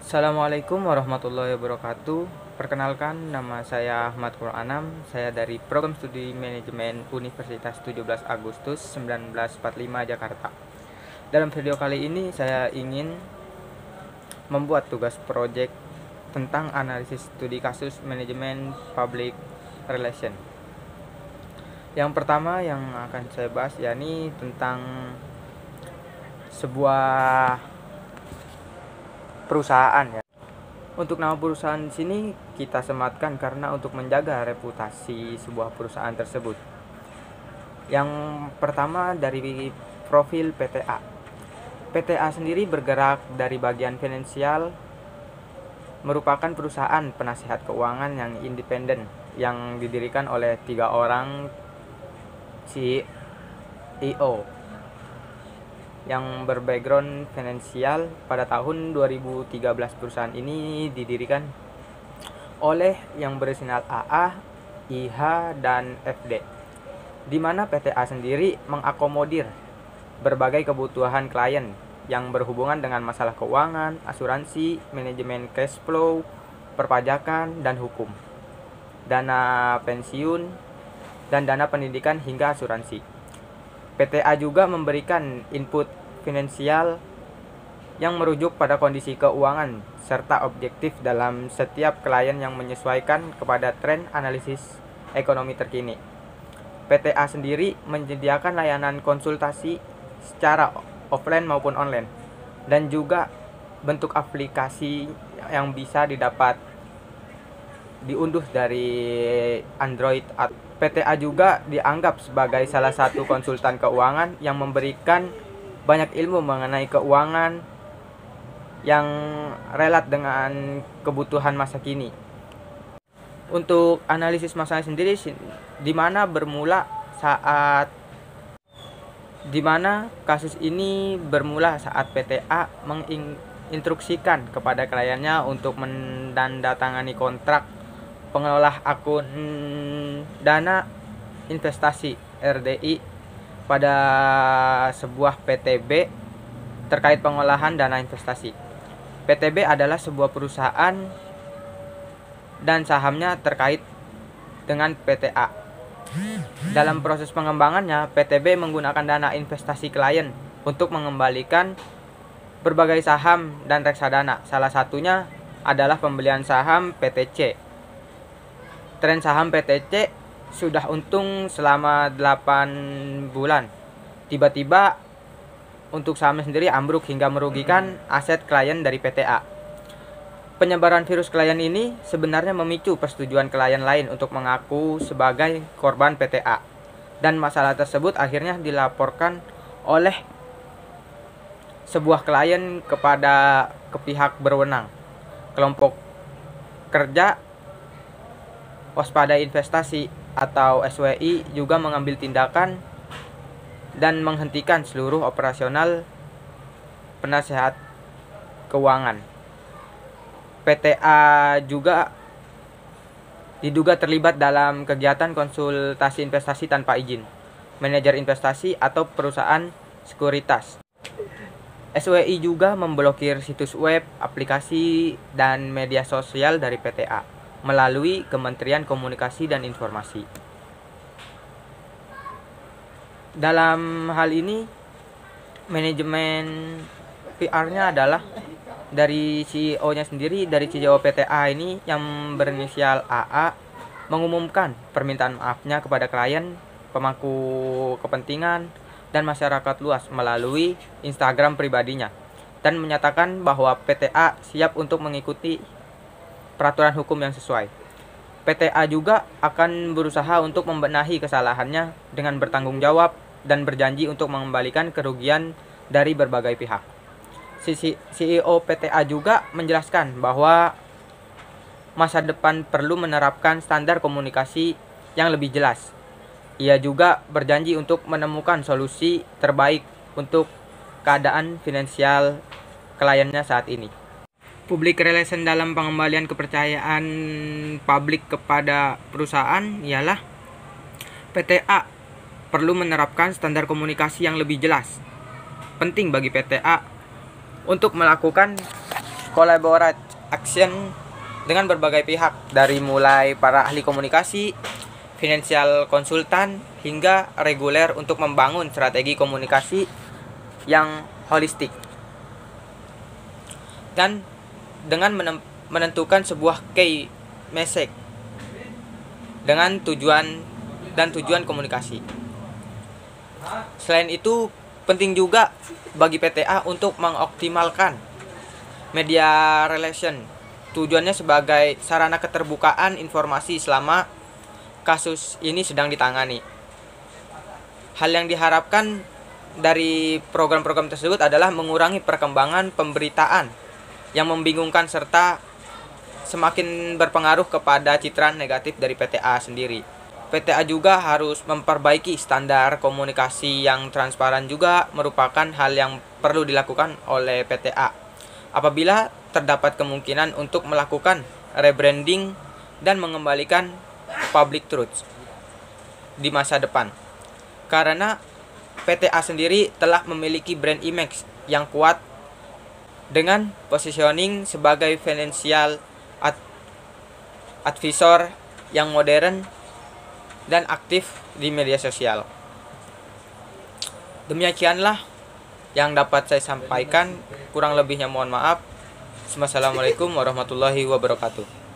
Assalamualaikum warahmatullahi wabarakatuh. Perkenalkan, nama saya Ahmad Quranam. Saya dari Program Studi Manajemen Universitas 17 Agustus 1945 Jakarta. Dalam video kali ini saya ingin membuat tugas proyek tentang analisis studi kasus manajemen public relation. Yang pertama yang akan saya bahas yakni tentang sebuah perusahaan ya. Untuk nama perusahaan di sini kita sematkan karena untuk menjaga reputasi sebuah perusahaan tersebut. Yang pertama dari profil PTA. PTA sendiri bergerak dari bagian finansial, merupakan perusahaan penasihat keuangan yang independen yang didirikan oleh 3 orang CEO yang berbackground finansial. Pada tahun 2013 perusahaan ini didirikan oleh yang berinisial AA, IH, dan FD, di mana PTA sendiri mengakomodir berbagai kebutuhan klien yang berhubungan dengan masalah keuangan, asuransi, manajemen cash flow, perpajakan, dan hukum, dana pensiun, dan dana pendidikan hingga asuransi. PTA juga memberikan input finansial yang merujuk pada kondisi keuangan serta objektif dalam setiap klien yang menyesuaikan kepada tren analisis ekonomi terkini. PTA sendiri menyediakan layanan konsultasi secara offline maupun online, dan juga bentuk aplikasi yang bisa diunduh dari Android. PTA juga dianggap sebagai salah satu konsultan keuangan yang memberikan banyak ilmu mengenai keuangan yang relat dengan kebutuhan masa kini. Untuk analisis masalah sendiri, di mana kasus ini bermula saat PTA menginstruksikan kepada kliennya untuk menandatangani kontrak pengelola akun dana investasi RDI pada sebuah PTB terkait pengolahan dana investasi. PTB adalah sebuah perusahaan dan sahamnya terkait dengan PTA. Dalam proses pengembangannya, PTB menggunakan dana investasi klien untuk mengembalikan berbagai saham dan reksadana. Salah satunya adalah pembelian saham PTC. Tren saham PTC sudah untung selama 8 bulan. Tiba-tiba untuk saham sendiri ambruk hingga merugikan aset klien dari PTA. Penyebaran virus klien ini sebenarnya memicu persetujuan klien lain untuk mengaku sebagai korban PTA. Dan masalah tersebut akhirnya dilaporkan oleh sebuah klien kepada pihak berwenang. Kelompok kerja waspada investasi atau SWI juga mengambil tindakan dan menghentikan seluruh operasional penasehat keuangan. PTA juga diduga terlibat dalam kegiatan konsultasi investasi tanpa izin, manajer investasi atau perusahaan sekuritas. SWI juga memblokir situs web, aplikasi, dan media sosial dari PTA melalui Kementerian Komunikasi dan Informasi. Dalam hal ini, manajemen PR-nya adalah dari CEO-nya sendiri. Dari CEO PTA ini yang berinisial AA mengumumkan permintaan maafnya kepada klien, pemangku kepentingan, dan masyarakat luas melalui Instagram pribadinya, dan menyatakan bahwa PTA siap untuk mengikuti peraturan hukum yang sesuai. PTA juga akan berusaha untuk membenahi kesalahannya dengan bertanggung jawab dan berjanji untuk mengembalikan kerugian dari berbagai pihak. CEO PTA juga menjelaskan bahwa masa depan perlu menerapkan standar komunikasi yang lebih jelas. Ia juga berjanji untuk menemukan solusi terbaik untuk keadaan finansial kliennya saat ini. Public relation dalam pengembalian kepercayaan publik kepada perusahaan ialah PTA perlu menerapkan standar komunikasi yang lebih jelas. Penting bagi PTA untuk melakukan collaborate action dengan berbagai pihak, dari mulai para ahli komunikasi, financial konsultan, hingga reguler untuk membangun strategi komunikasi yang holistik. Dan dengan menentukan sebuah key message dengan tujuan komunikasi. Selain itu, penting juga bagi PTA untuk mengoptimalkan media relation. Tujuannya sebagai sarana keterbukaan informasi selama kasus ini sedang ditangani. Hal yang diharapkan dari program-program tersebut adalah mengurangi perkembangan pemberitaan yang membingungkan serta semakin berpengaruh kepada citra negatif dari PTA sendiri. PTA juga harus memperbaiki standar komunikasi yang transparan, juga merupakan hal yang perlu dilakukan oleh PTA apabila terdapat kemungkinan untuk melakukan rebranding dan mengembalikan public truth di masa depan. Karena PTA sendiri telah memiliki brand image yang kuat dengan positioning sebagai financial advisor yang modern dan aktif di media sosial. Demikianlah yang dapat saya sampaikan, kurang lebihnya mohon maaf. Wassalamualaikum warahmatullahi wabarakatuh.